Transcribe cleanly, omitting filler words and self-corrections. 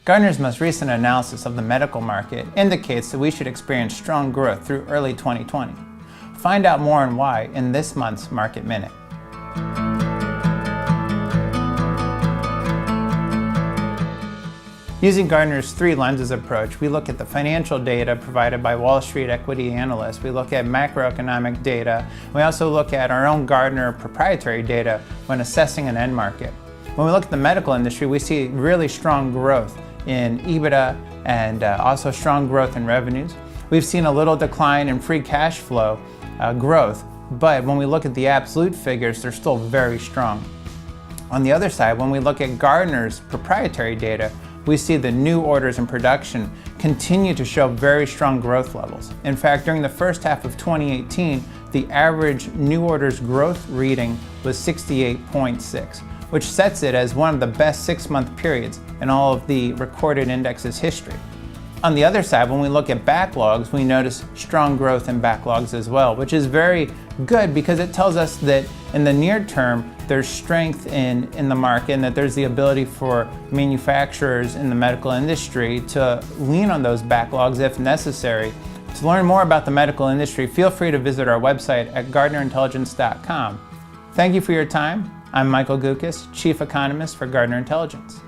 Gardner's most recent analysis of the medical market indicates that we should experience strong growth through early 2020. Find out more on why in this month's Market Minute. Using Gardner's three lenses approach, we look at the financial data provided by Wall Street equity analysts, we look at macroeconomic data, we also look at our own Gardner proprietary data when assessing an end market. When we look at the medical industry, we see really strong growth in EBITDA and also strong growth in revenues. We've seen a little decline in free cash flow growth, but when we look at the absolute figures, they're still very strong. On the other side, when we look at Gardner's proprietary data, we see the new orders and production continue to show very strong growth levels. In fact, during the first half of 2018, the average new orders growth reading was 68.6, which sets it as one of the best 6-month periods in all of the recorded index's history. On the other side, when we look at backlogs, we notice strong growth in backlogs as well, which is very good because it tells us that in the near term, there's strength in the market and that there's the ability for manufacturers in the medical industry to lean on those backlogs if necessary. To learn more about the medical industry, feel free to visit our website at gardnerintelligence.com. Thank you for your time. I'm Michael Guckes, Chief Economist for Gardner Intelligence.